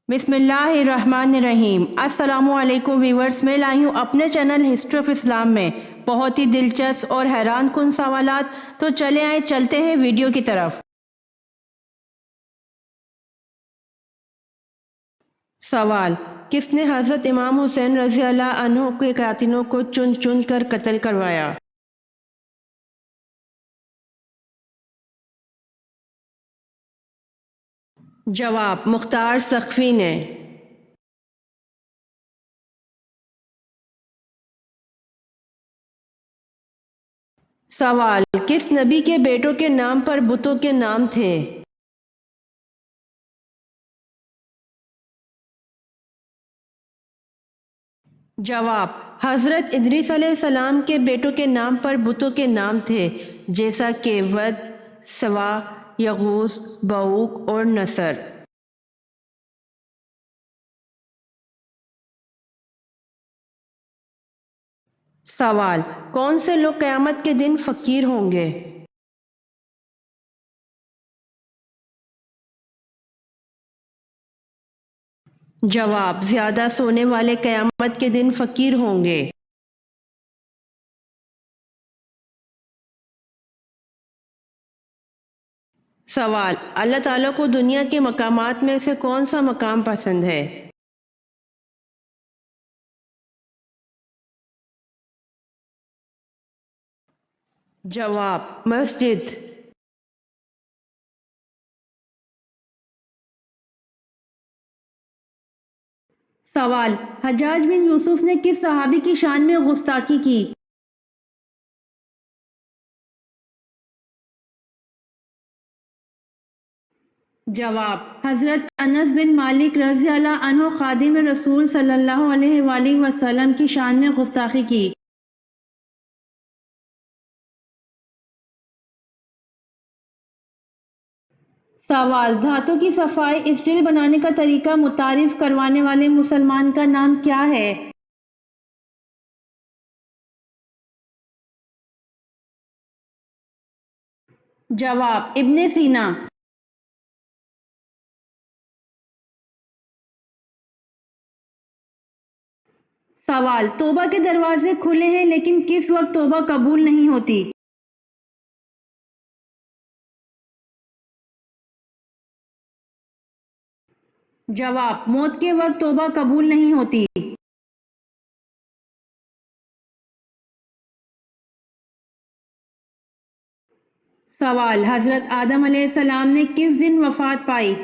بسم اللہ الرحمن الرحیم۔ السلام علیکم ویورز، میں لائی ہوں اپنے چینل ہسٹری آف اسلام میں بہت ہی دلچسپ اور حیران کن سوالات۔ تو چلے آئیں، چلتے ہیں ویڈیو کی طرف۔ سوال: کس نے حضرت امام حسین رضی اللہ عنہ کے قاتلوں کو چن چن کر قتل کروایا؟ جواب: مختار سقفی نے۔ سوال: کس نبی کے بیٹوں کے نام پر بتوں کے نام تھے؟ جواب: حضرت ادریس علیہ السلام کے بیٹوں کے نام پر بتوں کے نام تھے، جیسا کہ ود، سوا، یغوث، بعوق اور نصر۔ سوال: کون سے لوگ قیامت کے دن فقیر ہوں گے؟ جواب: زیادہ سونے والے قیامت کے دن فقیر ہوں گے۔ سوال: اللہ تعالیٰ کو دنیا کے مقامات میں سے کون سا مقام پسند ہے؟ جواب: مسجد۔ سوال: حجاج بن یوسف نے کس صحابی کی شان میں گستاخی کی؟ جواب: حضرت انس بن مالک رضی اللہ عنہ خادم رسول صلی اللہ علیہ وآلہ وسلم کی شان میں گستاخی کی۔ سوال: دھاتوں کی صفائی اسٹیل بنانے کا طریقہ متعارف کروانے والے مسلمان کا نام کیا ہے؟ جواب: ابن سینا۔ سوال: توبہ کے دروازے کھلے ہیں لیکن کس وقت توبہ قبول نہیں ہوتی؟ جواب: موت کے وقت توبہ قبول نہیں ہوتی۔ سوال: حضرت آدم علیہ السلام نے کس دن وفات پائی؟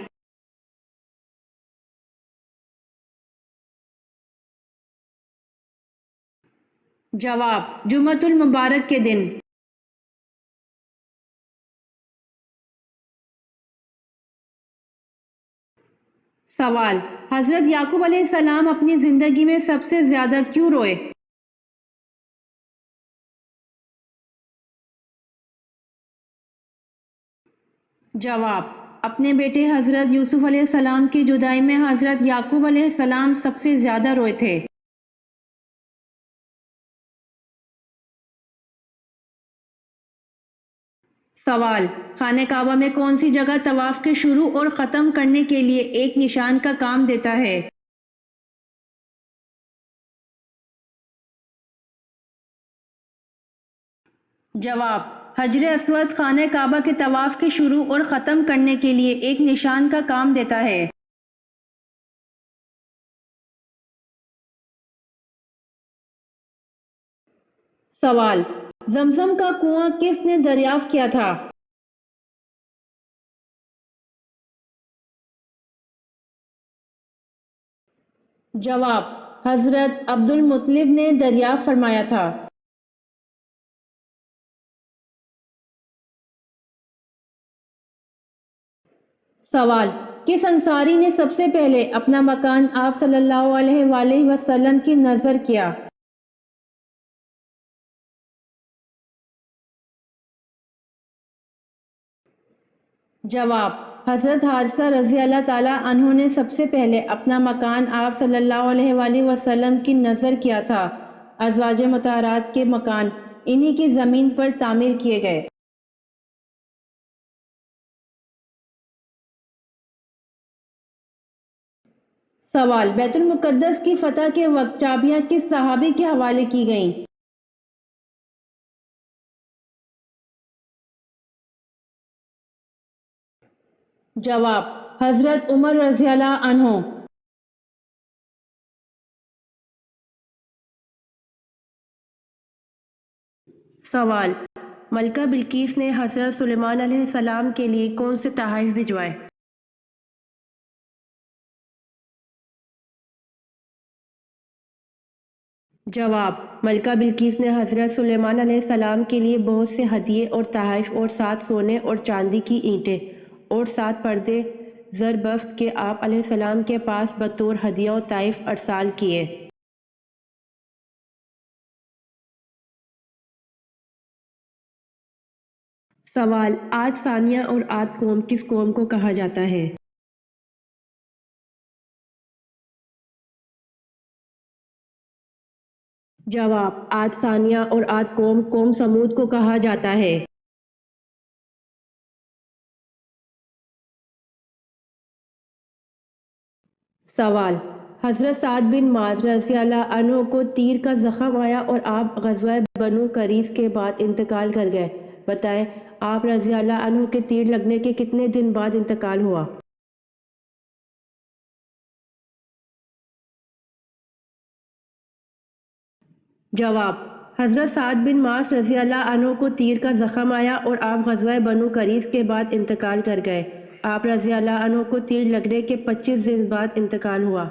جواب: جمعۃ المبارک کے دن۔ سوال: حضرت یعقوب علیہ السلام اپنی زندگی میں سب سے زیادہ کیوں روئے؟ جواب: اپنے بیٹے حضرت یوسف علیہ السلام کی جدائی میں حضرت یعقوب علیہ السلام سب سے زیادہ روئے تھے۔ سوال: خانہ کعبہ میں کون سی جگہ طواف کے شروع اور ختم کرنے کے لیے ایک نشان کا کام دیتا ہے؟ جواب: حجر اسود خانہ کعبہ کے طواف کے شروع اور ختم کرنے کے لیے ایک نشان کا کام دیتا ہے۔ سوال: زمزم کا کنواں کس نے دریافت کیا تھا؟ جواب: حضرت عبد المطلب نے دریافت فرمایا تھا۔ سوال: کس انصاری نے سب سے پہلے اپنا مکان آپ صلی اللہ علیہ وآلہ وسلم کی نذر کیا؟ جواب: حضرت حارثہ رضی اللہ تعالیٰ عنہ نے سب سے پہلے اپنا مکان آپ صلی اللہ علیہ وآلہ وسلم کی نذر کیا تھا۔ ازواج مطہرات کے مکان انہی کی زمین پر تعمیر کیے گئے۔ سوال: بیت المقدس کی فتح کے وقت چابیاں کس صحابی کے حوالے کی گئیں؟ جواب: حضرت عمر رضی اللہ عنہ۔ سوال: ملکہ بلقیس نے حضرت سلیمان علیہ السلام کے لیے کون سے تحائف بھجوائے؟ جواب: ملکہ بلقیس نے حضرت سلیمان علیہ السلام کے لیے بہت سے ہدیے اور تحائف اور 7 سونے اور چاندی کی اینٹیں اور 7 پردے زر بفت کے آپ علیہ السلام کے پاس بطور ہدیہ و تحائف ارسال کیے۔ سوال: عاد ثانیہ اور عاد قوم کس قوم کو کہا جاتا ہے؟ جواب: عاد ثانیہ اور عاد قوم سمود کو کہا جاتا ہے۔ سوال: حضرت سعد بن معاذ رضی اللہ عنہ کو تیر کا زخم آیا اور آپ غزوہ بنو قریظ کے بعد انتقال کر گئے، بتائیں آپ رضی اللہ عنہ کے تیر لگنے کے کتنے دن بعد انتقال ہوا؟ جواب: حضرت سعد بن معاذ رضی اللہ عنہ کو تیر کا زخم آیا اور آپ غزوہ بنو قریظ کے بعد انتقال کر گئے، آپ رضی اللہ عنہ کو تیر لگنے کے 25 دن بعد انتقال ہوا۔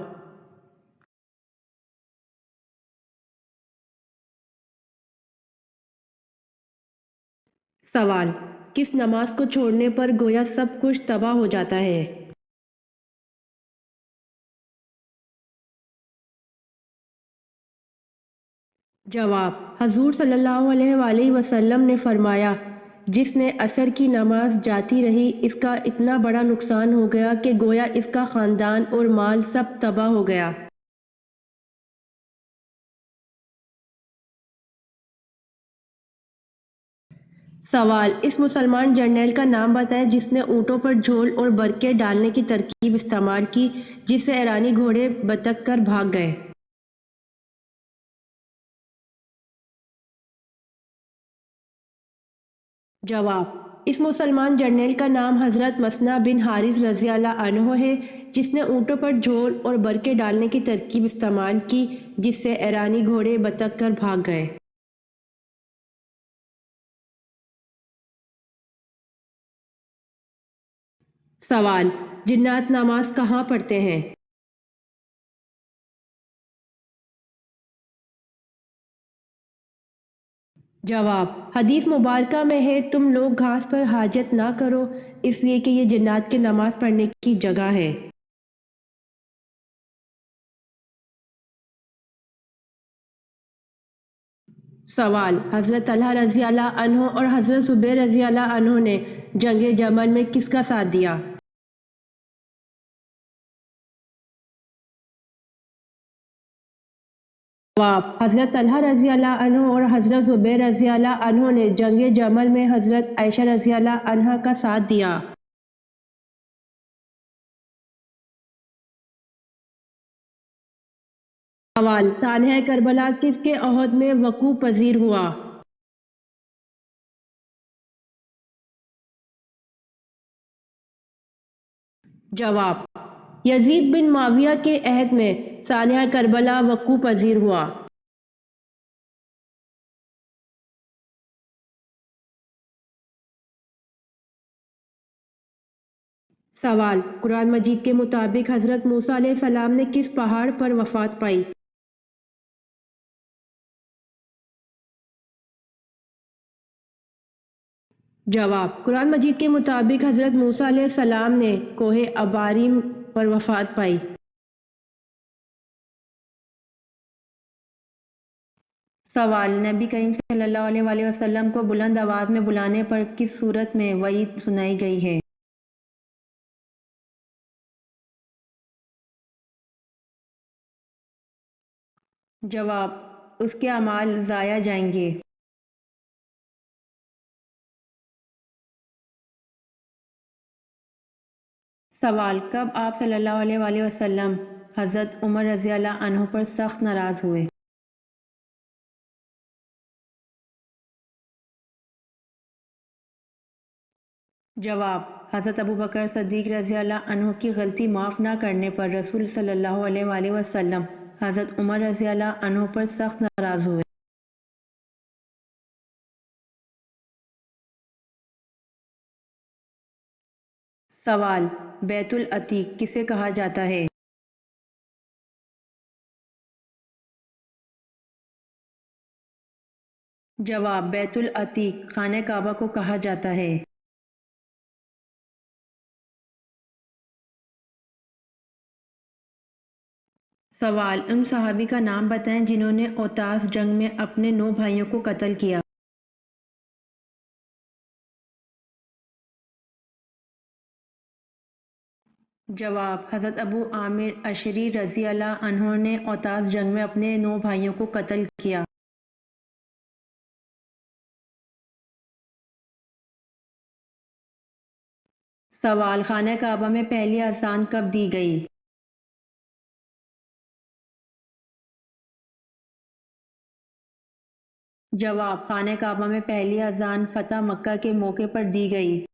سوال: کس نماز کو چھوڑنے پر گویا سب کچھ تباہ ہو جاتا ہے؟ جواب: حضور صلی اللہ علیہ وآلہ وسلم نے فرمایا، جس نے عصر کی نماز جاتی رہی اس کا اتنا بڑا نقصان ہو گیا کہ گویا اس کا خاندان اور مال سب تباہ ہو گیا۔ سوال: اس مسلمان جرنیل کا نام بتائیں جس نے اونٹوں پر جھول اور برقعے ڈالنے کی ترکیب استعمال کی جس سے ایرانی گھوڑے بتک کر بھاگ گئے۔ جواب: اس مسلمان جرنیل کا نام حضرت مثنہ بن حارث رضی اللہ عنہ ہے جس نے اونٹوں پر جھول اور برقعے ڈالنے کی ترکیب استعمال کی جس سے ایرانی گھوڑے بتک کر بھاگ گئے۔ سوال: جنات نماز کہاں پڑھتے ہیں؟ جواب: حدیث مبارکہ میں ہے تم لوگ گھاس پر حاجت نہ کرو اس لیے کہ یہ جنات کے نماز پڑھنے کی جگہ ہے۔ سوال: حضرت طلحہ رضی اللہ عنہ اور حضرت زبیر رضی اللہ عنہ نے جنگ جمل میں کس کا ساتھ دیا؟ جواب: حضرت طلحہ رضی اللہ عنہ اور حضرت زبیر رضی اللہ عنہ نے جنگ جمل میں حضرت عائشہ رضی اللہ عنہا کا ساتھ دیا۔ سوال: سانحہ کربلا کس کے عہد میں وقوع پذیر ہوا؟ جواب: یزید بن معاویہ کے عہد میں سانحہ کربلا وقوع پذیر ہوا۔ سوال: قرآن مجید کے مطابق حضرت موسیٰ علیہ السلام نے کس پہاڑ پر وفات پائی؟ جواب: قرآن مجید کے مطابق حضرت موسیٰ علیہ السلام نے کوہ اباریم پر وفات پائی۔ سوال: نبی کریم صلی اللہ علیہ وآلہ وسلم کو بلند آواز میں بلانے پر کس صورت میں وعید سنائی گئی ہے؟ جواب: اس کے اعمال ضائع جائیں گے۔ سوال: کب آپ صلی اللہ علیہ وآلہ وسلم حضرت عمر رضی اللہ عنہ پر سخت ناراض ہوئے؟ جواب: حضرت ابوبکر صدیق رضی اللہ عنہ کی غلطی معاف نہ کرنے پر رسول صلی اللہ علیہ وآلہ وسلم حضرت عمر رضی اللہ عنہ پر سخت ناراض ہوئے۔ سوال: بیت العتیق کسے کہا جاتا ہے؟ جواب: بیت العتیق خانہ کعبہ کو کہا جاتا ہے۔ سوال: ان صحابی کا نام بتائیں جنہوں نے اوتاس جنگ میں اپنے 9 بھائیوں کو قتل کیا۔ جواب: حضرت ابو عامر اشعری رضی اللہ عنہ نے اوتاس جنگ میں اپنے 9 بھائیوں کو قتل کیا۔ سوال: خانہ کعبہ میں پہلی اذان کب دی گئی؟ جواب: خانہ کعبہ میں پہلی اذان فتح مکہ کے موقع پر دی گئی۔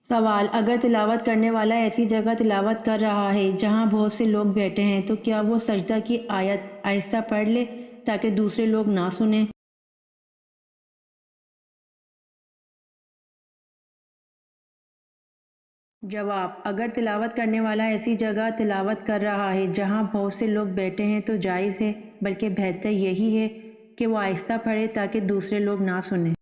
سوال: اگر تلاوت کرنے والا ایسی جگہ تلاوت کر رہا ہے جہاں بہت سے لوگ بیٹھے ہیں تو کیا وہ سجدہ کی آیت آہستہ پڑھ لے تاکہ دوسرے لوگ نہ سنیں؟ جواب: اگر تلاوت کرنے والا ایسی جگہ تلاوت کر رہا ہے جہاں بہت سے لوگ بیٹھے ہیں تو جائز ہے، بلکہ بہتر یہی ہے کہ وہ آہستہ پڑھے تاکہ دوسرے لوگ نہ سنیں۔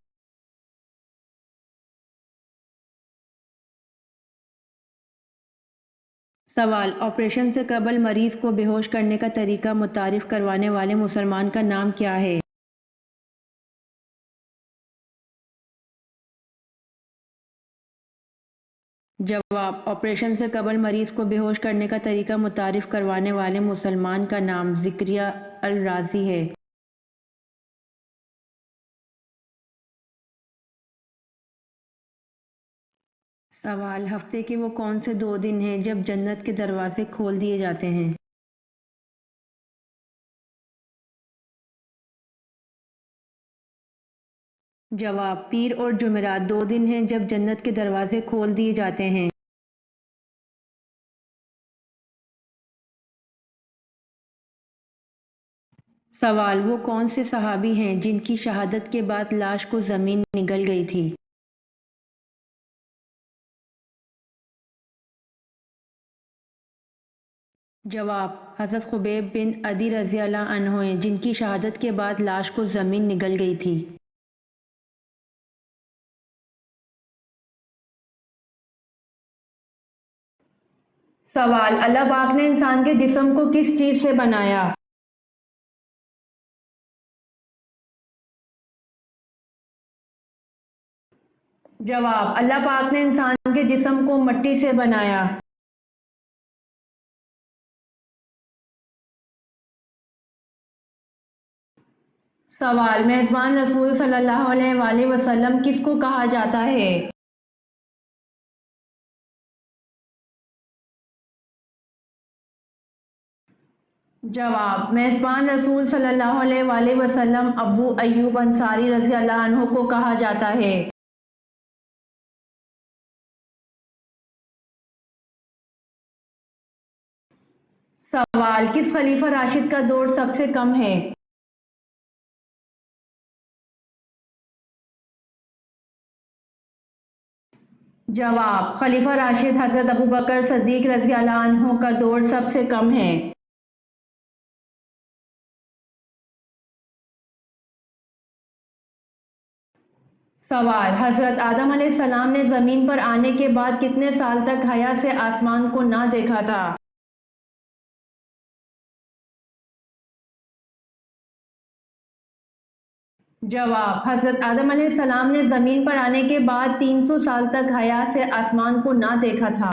سوال: آپریشن سے قبل مریض کو بے ہوش کرنے کا طریقہ متعارف کروانے والے مسلمان کا نام کیا ہے؟ جواب: آپریشن سے قبل مریض کو بے ہوش کرنے کا طریقہ متعارف کروانے والے مسلمان کا نام زکریا الرازی ہے۔ سوال: ہفتے کے وہ کون سے 2 دن ہیں جب جنت کے دروازے کھول دیے جاتے ہیں؟ جواب: پیر اور جمعرات 2 دن ہیں جب جنت کے دروازے کھول دیے جاتے ہیں۔ سوال: وہ کون سے صحابی ہیں جن کی شہادت کے بعد لاش کو زمین نگل گئی تھی؟ جواب: حضرت خبیب بن عدی رضی اللہ عنہ ہیں جن کی شہادت کے بعد لاش کو زمین نگل گئی تھی۔ سوال: اللہ پاک نے انسان کے جسم کو کس چیز سے بنایا؟ جواب: اللہ پاک نے انسان کے جسم کو مٹی سے بنایا۔ سوال: میزبان رسول صلی اللہ علیہ وآلہ وسلم کس کو کہا جاتا ہے؟ جواب: میزبان رسول صلی اللہ علیہ وآلہ وسلم ابو ایوب انصاری رضی اللہ عنہ کو کہا جاتا ہے۔ سوال: کس خلیفہ راشد کا دور سب سے کم ہے؟ جواب: خلیفہ راشد حضرت ابوبکر صدیق رضی اللہ عنہ کا دور سب سے کم ہے۔ سوال: حضرت آدم علیہ السلام نے زمین پر آنے کے بعد کتنے سال تک حیا سے آسمان کو نہ دیکھا تھا؟ جواب: حضرت آدم علیہ السلام نے زمین پر آنے کے بعد 300 سال تک حیا سے آسمان کو نہ دیکھا تھا۔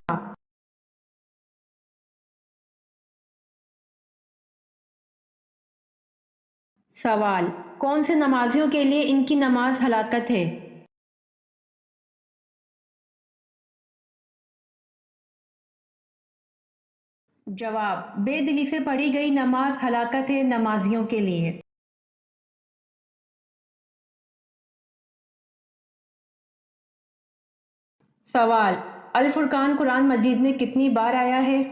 سوال: کون سے نمازیوں کے لیے ان کی نماز ہلاکت ہے؟ جواب: بے دلی سے پڑھی گئی نماز ہلاکت ہے نمازیوں کے لیے۔ سوال: الفرقان قرآن مجید میں کتنی بار آیا ہے؟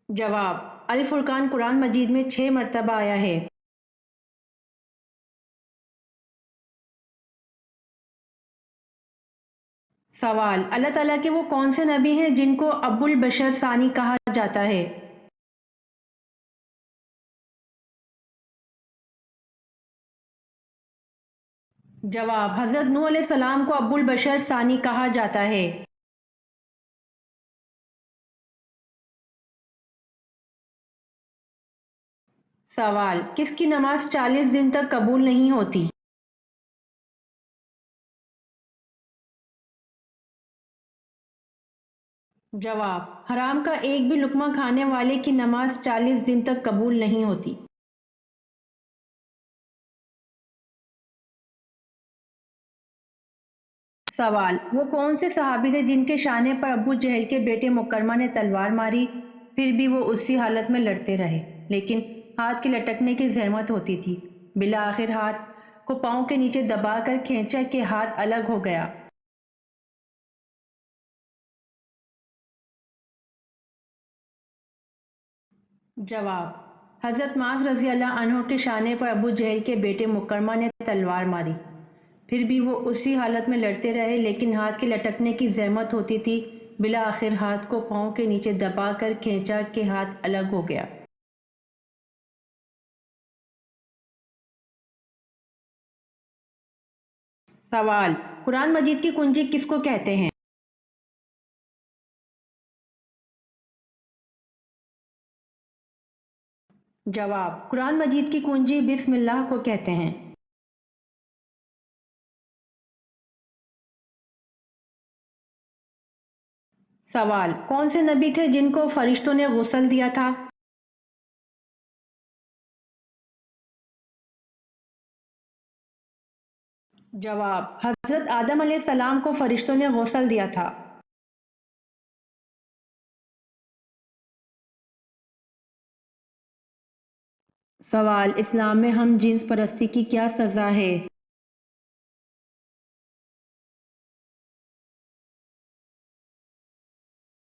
جواب: الفرقان قرآن مجید میں 6 مرتبہ آیا ہے۔ سوال: اللہ تعالیٰ کے وہ کون سے نبی ہیں جن کو ابو البشر ثانی کہا جاتا ہے؟ جواب: حضرت نوح علیہ السلام کو ابو البشر ثانی کہا جاتا ہے۔ سوال: کس کی نماز 40 دن تک قبول نہیں ہوتی؟ جواب: حرام کا ایک بھی لقمہ کھانے والے کی نماز 40 دن تک قبول نہیں ہوتی۔ سوال: وہ کون سے صحابی تھے جن کے شانے پر ابو جہل کے بیٹے مکرمہ نے تلوار ماری، پھر بھی وہ اسی حالت میں لڑتے رہے، لیکن ہاتھ کے لٹکنے کی زحمت ہوتی تھی؟ بالآخر ہاتھ کو پاؤں کے نیچے دبا کر کھینچا کہ ہاتھ الگ ہو گیا۔ جواب: حضرت معاذ رضی اللہ عنہ کے شانے پر ابو جہل کے بیٹے مکرمہ نے تلوار ماری، پھر بھی وہ اسی حالت میں لڑتے رہے، لیکن ہاتھ کے لٹکنے کی زحمت ہوتی تھی۔ بالآخر ہاتھ کو پاؤں کے نیچے دبا کر کھینچا کہ ہاتھ الگ ہو گیا۔ سوال: قرآن مجید کی کنجی کس کو کہتے ہیں؟ جواب: قرآن مجید کی کنجی بسم اللہ کو کہتے ہیں۔ سوال: کون سے نبی تھے جن کو فرشتوں نے غسل دیا تھا؟ جواب: حضرت آدم علیہ السلام کو فرشتوں نے غسل دیا تھا۔ سوال: اسلام میں ہم جنس پرستی کی کیا سزا ہے؟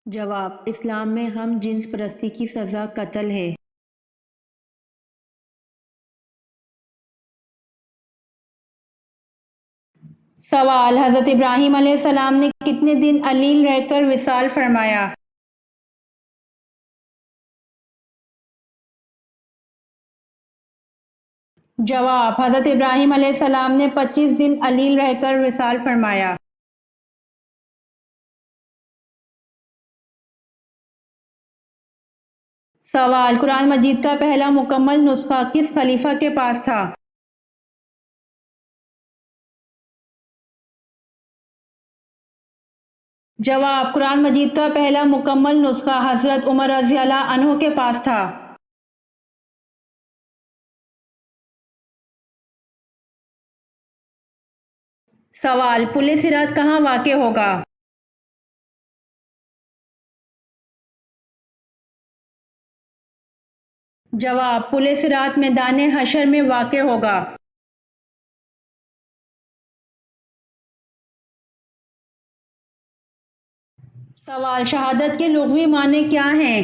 جواب: اسلام میں ہم جنس پرستی کی سزا قتل ہے۔ سوال: حضرت ابراہیم علیہ السلام نے کتنے دن علیل رہ کر وصال فرمایا؟ جواب: حضرت ابراہیم علیہ السلام نے 25 دن علیل رہ کر وصال فرمایا۔ سوال: قرآن مجید کا پہلا مکمل نسخہ کس خلیفہ کے پاس تھا؟ جواب: قرآن مجید کا پہلا مکمل نسخہ حضرت عمر رضی اللہ عنہ کے پاس تھا۔ سوال: پل صراط کہاں واقع ہوگا؟ جواب: پل صراط میدان حشر میں واقع ہوگا۔ سوال: شہادت کے لغوی معنی کیا ہیں؟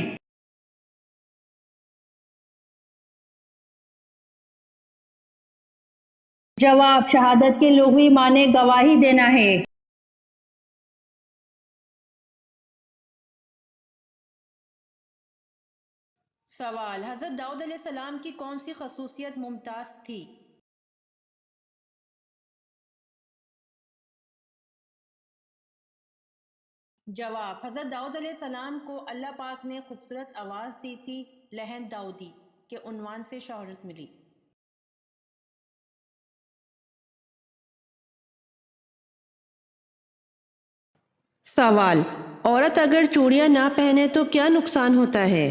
جواب: شہادت کے لغوی معنی گواہی دینا ہے۔ سوال: حضرت داؤد علیہ السلام کی کون سی خصوصیت ممتاز تھی؟ جواب: حضرت داؤد علیہ السلام کو اللہ پاک نے خوبصورت آواز دی تھی، لحن داؤدی کے عنوان سے شہرت ملی۔ سوال: عورت اگر چوڑیاں نہ پہنے تو کیا نقصان ہوتا ہے؟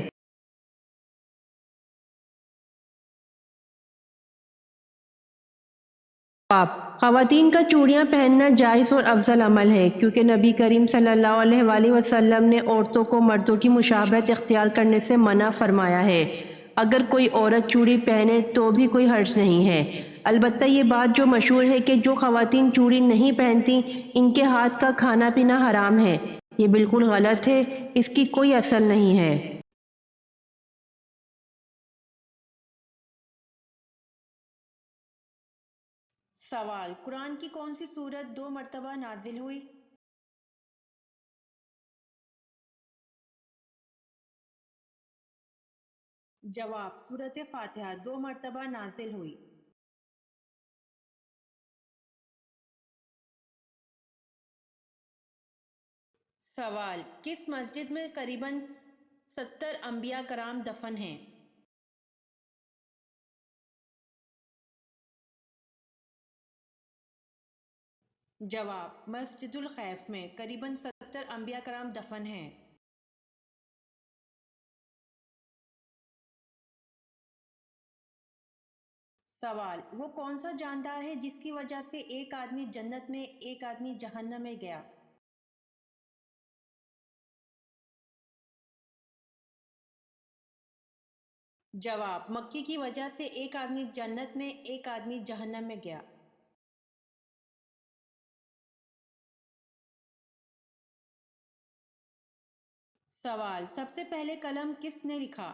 جواب: خواتین کا چوڑیاں پہننا جائز اور افضل عمل ہے، کیونکہ نبی کریم صلی اللہ علیہ وآلہ وسلم نے عورتوں کو مردوں کی مشابہت اختیار کرنے سے منع فرمایا ہے۔ اگر کوئی عورت چوڑی پہنے تو بھی کوئی حرج نہیں ہے۔ البتہ یہ بات جو مشہور ہے کہ جو خواتین چوڑی نہیں پہنتی ان کے ہاتھ کا کھانا پینا حرام ہے، یہ بالکل غلط ہے، اس کی کوئی اصل نہیں ہے۔ سوال: قرآن کی کون سی سورت 2 مرتبہ نازل ہوئی؟ جواب: سورت فاتحہ 2 مرتبہ نازل ہوئی۔ سوال: کس مسجد میں قریباً 70 انبیاء کرام دفن ہیں؟ جواب: مسجد الخیف میں قریباً 70 انبیاء کرام دفن ہیں۔ سوال: وہ کون سا جاندار ہے جس کی وجہ سے ایک آدمی جنت میں ایک آدمی جہنم میں گیا؟ جواب: مکھی کی وجہ سے ایک آدمی جنت میں ایک آدمی جہنم میں گیا۔ سوال: سب سے پہلے قلم کس نے لکھا؟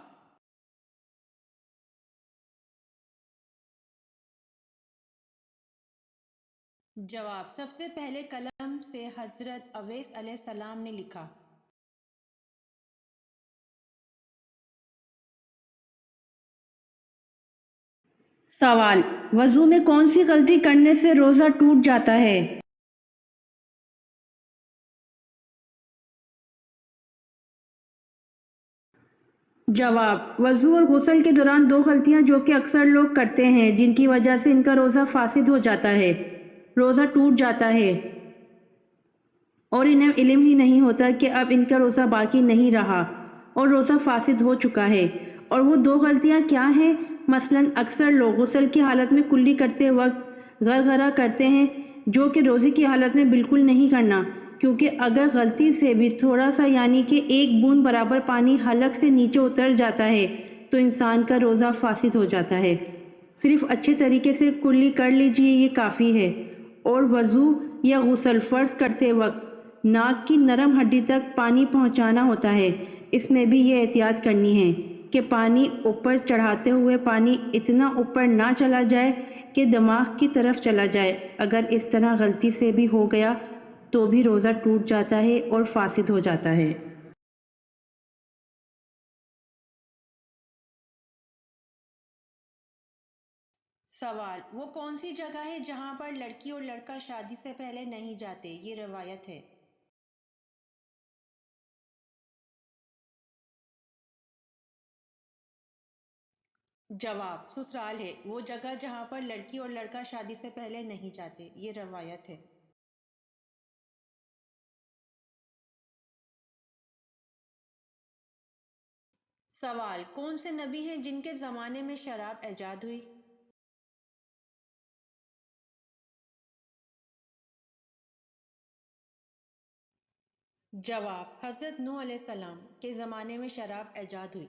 جواب: سب سے پہلے قلم سے حضرت اویس علیہ السلام نے لکھا۔ سوال: وضو میں کون سی غلطی کرنے سے روزہ ٹوٹ جاتا ہے؟ جواب: وضو اور غسل کے دوران 2 غلطیاں جو کہ اکثر لوگ کرتے ہیں جن کی وجہ سے ان کا روزہ فاسد ہو جاتا ہے، روزہ ٹوٹ جاتا ہے اور انہیں علم ہی نہیں ہوتا کہ اب ان کا روزہ باقی نہیں رہا اور روزہ فاسد ہو چکا ہے۔ اور وہ 2 غلطیاں کیا ہیں؟ مثلاً اکثر لوگ غسل کی حالت میں کلی کرتے وقت غرغرہ کرتے ہیں، جو کہ روزے کی حالت میں بالکل نہیں کرنا، کیونکہ اگر غلطی سے بھی تھوڑا سا یعنی کہ 1 بوند برابر پانی حلق سے نیچے اتر جاتا ہے تو انسان کا روزہ فاسد ہو جاتا ہے۔ صرف اچھے طریقے سے کلی کر لیجئے، یہ کافی ہے۔ اور وضو یا غسل فرض کرتے وقت ناک کی نرم ہڈی تک پانی پہنچانا ہوتا ہے۔ اس میں بھی یہ احتیاط کرنی ہے کہ پانی اوپر چڑھاتے ہوئے پانی اتنا اوپر نہ چلا جائے کہ دماغ کی طرف چلا جائے۔ اگر اس طرح غلطی سے بھی ہو گیا تو بھی روزہ ٹوٹ جاتا ہے اور فاسد ہو جاتا ہے۔ سوال: وہ کون سی جگہ ہے جہاں پر لڑکی اور لڑکا شادی سے پہلے نہیں جاتے؟ یہ روایت ہے۔ جواب: سسرال ہے، وہ جگہ جہاں پر لڑکی اور لڑکا شادی سے پہلے نہیں جاتے، یہ روایت ہے۔ سوال: کون سے نبی ہیں جن کے زمانے میں شراب ایجاد ہوئی؟ جواب: حضرت نوح علیہ السلام کے زمانے میں شراب ایجاد ہوئی۔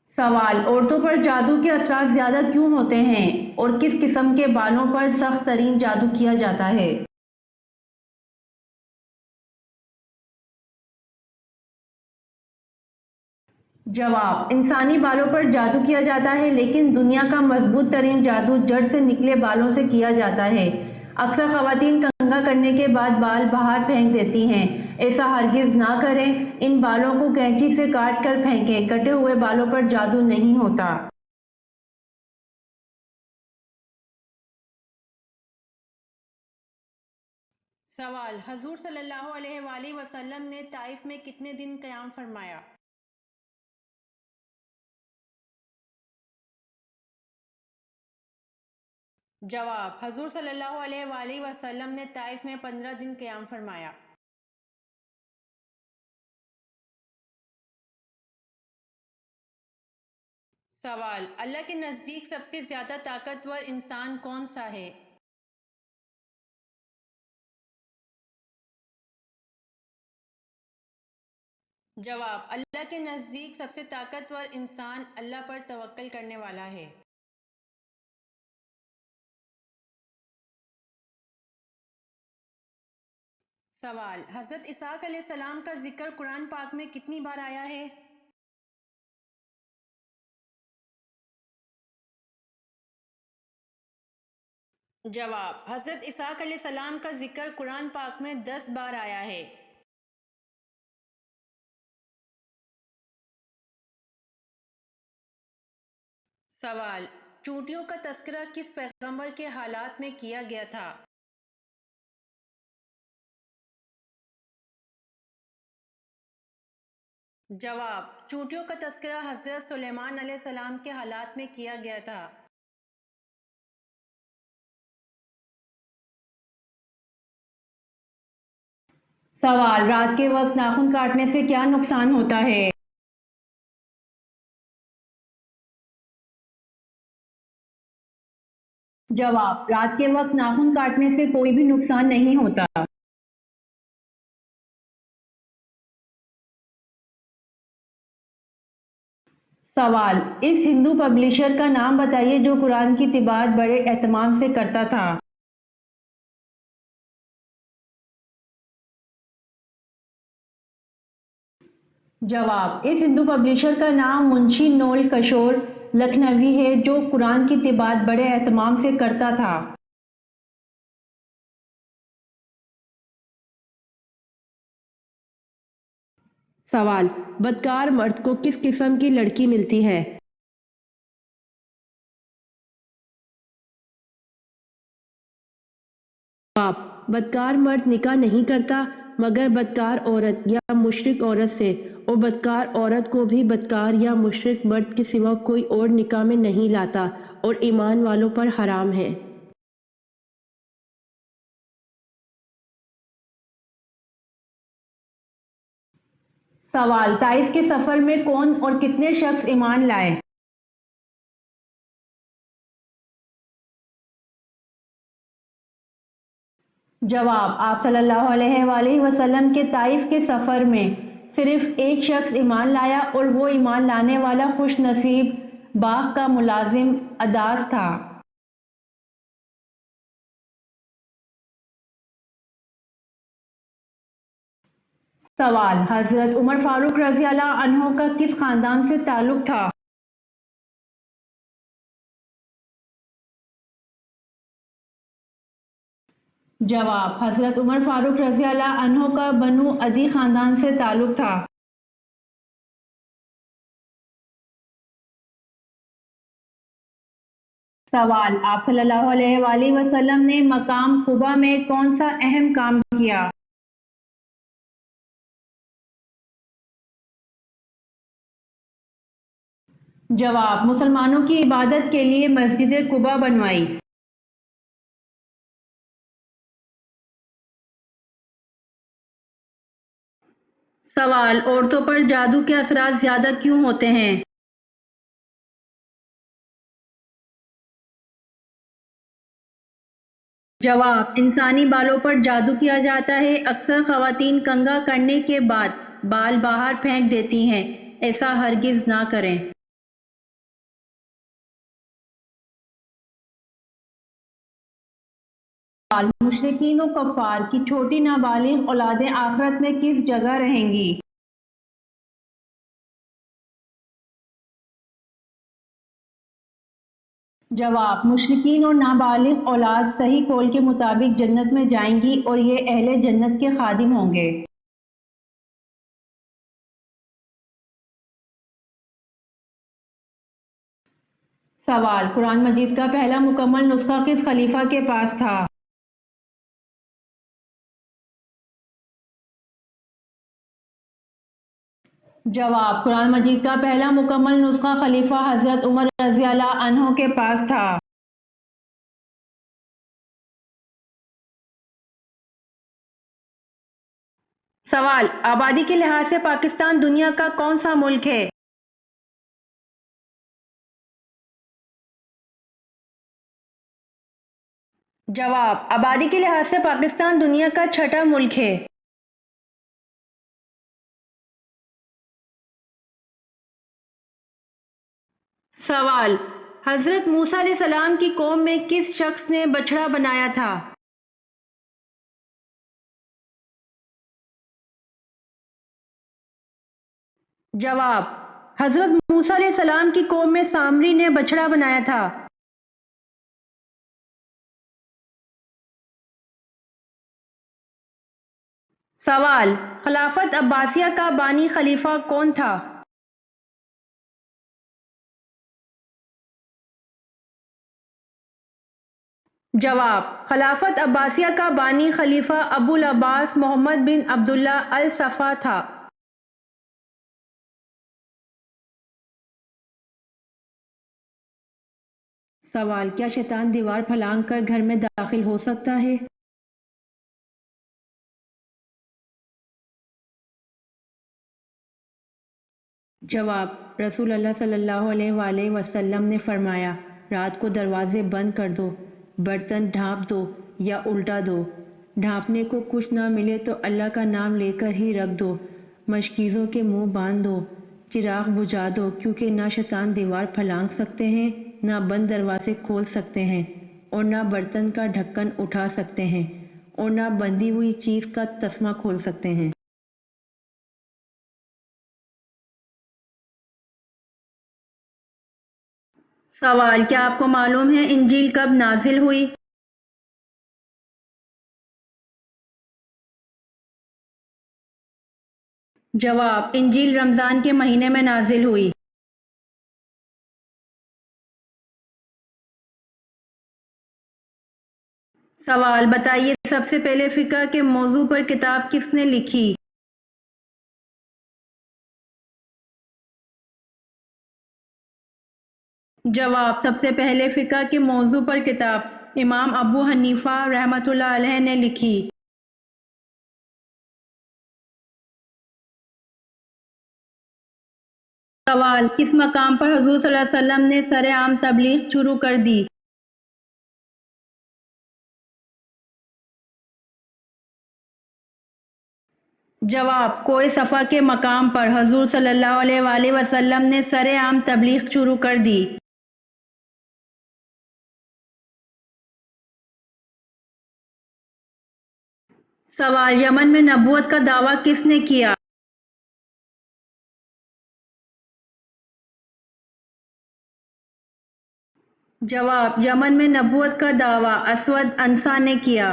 سوال: عورتوں پر جادو کے اثرات زیادہ کیوں ہوتے ہیں اور کس قسم کے بالوں پر سخت ترین جادو کیا جاتا ہے؟ جواب: انسانی بالوں پر جادو کیا جاتا ہے، لیکن دنیا کا مضبوط ترین جادو جڑ سے نکلے بالوں سے کیا جاتا ہے۔ اکثر خواتین کنگھا کرنے کے بعد بال باہر پھینک دیتی ہیں، ایسا ہرگز نہ کریں۔ ان بالوں کو کینچی سے کاٹ کر پھینکیں، کٹے ہوئے بالوں پر جادو نہیں ہوتا۔ سوال: حضور صلی اللہ علیہ وآلہ وسلم نے طائف میں کتنے دن قیام فرمایا؟ جواب: حضور صلی اللہ علیہ وآلہ وسلم نے طائف میں 15 دن قیام فرمایا۔ سوال: اللہ کے نزدیک سب سے زیادہ طاقتور انسان کون سا ہے؟ جواب: اللہ کے نزدیک سب سے طاقتور انسان اللہ پر توکل کرنے والا ہے۔ سوال: حضرت اسحاق علیہ السلام کا ذکر قرآن پاک میں کتنی بار آیا ہے؟ جواب: حضرت اسحاق علیہ السلام کا ذکر قرآن پاک میں 10 بار آیا ہے۔ سوال: چونٹیوں کا تذکرہ کس پیغمبر کے حالات میں کیا گیا تھا؟ جواب: چونٹیوں کا تذکرہ حضرت سلیمان علیہ السلام کے حالات میں کیا گیا تھا۔ سوال: رات کے وقت ناخن کاٹنے سے کیا نقصان ہوتا ہے؟ جواب: رات کے وقت ناخن کاٹنے سے کوئی بھی نقصان نہیں ہوتا۔ سوال: اس ہندو پبلشر کا نام بتائیے جو قرآن کی طباعت بڑے اہتمام سے کرتا تھا۔ جواب: اس ہندو پبلشر کا نام منشی نول کشور لکھنوی ہے جو قرآن کی طباعت بڑے اہتمام سے کرتا تھا۔ سوال: بدکار مرد کو کس قسم کی لڑکی ملتی ہے؟ جواب: بدکار مرد نکاح نہیں کرتا مگر بدکار عورت یا مشرک عورت سے، اور بدکار عورت کو بھی بدکار یا مشرک مرد کے سوا کوئی اور نکاح میں نہیں لاتا اور ایمان والوں پر حرام ہے۔ سوال: طائف کے سفر میں کون اور کتنے شخص ایمان لائے؟ جواب: آپ صلی اللہ علیہ وآلہ وسلم کے طائف کے سفر میں صرف ایک شخص ایمان لایا اور وہ ایمان لانے والا خوش نصیب باغ کا ملازم عداس تھا۔ سوال: حضرت عمر فاروق رضی اللہ عنہ کا کس خاندان سے تعلق تھا؟ جواب: حضرت عمر فاروق رضی اللہ عنہ کا بنو عدی خاندان سے تعلق تھا۔ سوال: آپ صلی اللہ علیہ وآلہ وسلم نے مقام قباء میں کون سا اہم کام کیا؟ جواب: مسلمانوں کی عبادت کے لیے مسجد قباء بنوائی۔ سوال: عورتوں پر جادو کے اثرات زیادہ کیوں ہوتے ہیں؟ جواب: انسانی بالوں پر جادو کیا جاتا ہے۔ اکثر خواتین کنگھا کرنے کے بعد بال باہر پھینک دیتی ہیں، ایسا ہرگز نہ کریں۔ سوال: مشرکین و کفار کی چھوٹی نابالغ اولادیں آخرت میں کس جگہ رہیں گی؟ جواب: مشرکین اور نابالغ اولاد صحیح قول کے مطابق جنت میں جائیں گی اور یہ اہل جنت کے خادم ہوں گے۔ سوال: قرآن مجید کا پہلا مکمل نسخہ کس خلیفہ کے پاس تھا؟ جواب: قرآن مجید کا پہلا مکمل نسخہ خلیفہ حضرت عمر رضی اللہ عنہ کے پاس تھا۔ سوال: آبادی کے لحاظ سے پاکستان دنیا کا کون سا ملک ہے؟ جواب: آبادی کے لحاظ سے پاکستان دنیا کا چھٹا ملک ہے۔ سوال: حضرت موسیٰ علیہ السلام کی قوم میں کس شخص نے بچڑا بنایا تھا؟ جواب: حضرت موسیٰ علیہ السلام کی قوم میں سامری نے بچڑا بنایا تھا۔ سوال: خلافت عباسیہ کا بانی خلیفہ کون تھا؟ جواب: خلافت عباسیہ کا بانی خلیفہ ابو العباس محمد بن عبداللہ الصفا تھا۔ سوال: کیا شیطان دیوار پھلانگ کر گھر میں داخل ہو سکتا ہے؟ جواب: رسول اللہ صلی اللہ علیہ وآلہ وسلم نے فرمایا، رات کو دروازے بند کر دو، برتن ڈھانپ دو یا الٹا دو۔ ڈھانپنے کو کچھ نہ ملے تو اللہ کا نام لے کر ہی رکھ دو۔ مشکیزوں کے منہ باندھ دو، چراغ بجھا دو، کیونکہ نہ شیطان دیوار پھلانگ سکتے ہیں، نہ بند دروازے کھول سکتے ہیں، اور نہ برتن کا ڈھکن اٹھا سکتے ہیں، اور نہ بندھی ہوئی چیز کا تسمہ کھول سکتے ہیں۔ سوال: کیا آپ کو معلوم ہے انجیل کب نازل ہوئی؟ جواب: انجیل رمضان کے مہینے میں نازل ہوئی۔ سوال: بتائیے سب سے پہلے فقہ کے موضوع پر کتاب کس نے لکھی؟ جواب: سب سے پہلے فقہ کے موضوع پر کتاب امام ابو حنیفہ رحمۃ اللہ علیہ نے لکھی۔ سوال: کس مقام پر حضور صلی اللہ علیہ وسلم نے سر عام تبلیغ شروع کر دی؟ جواب: کوہ صفا کے مقام پر حضور صلی اللہ علیہ وآلہ وسلم نے سر عام تبلیغ شروع کر دی۔ سوال: یمن میں نبوت کا دعویٰ کس نے کیا؟ جواب: یمن میں نبوت کا دعویٰ اسود عنسی نے کیا۔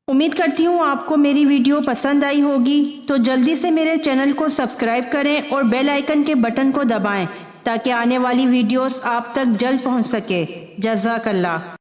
امید کرتی ہوں آپ کو میری ویڈیو پسند آئی ہوگی، تو جلدی سے میرے چینل کو سبسکرائب کریں اور بیل آئیکن کے بٹن کو دبائیں تاکہ آنے والی ویڈیوز آپ تک جلد پہنچ سکے۔ جزاک اللہ۔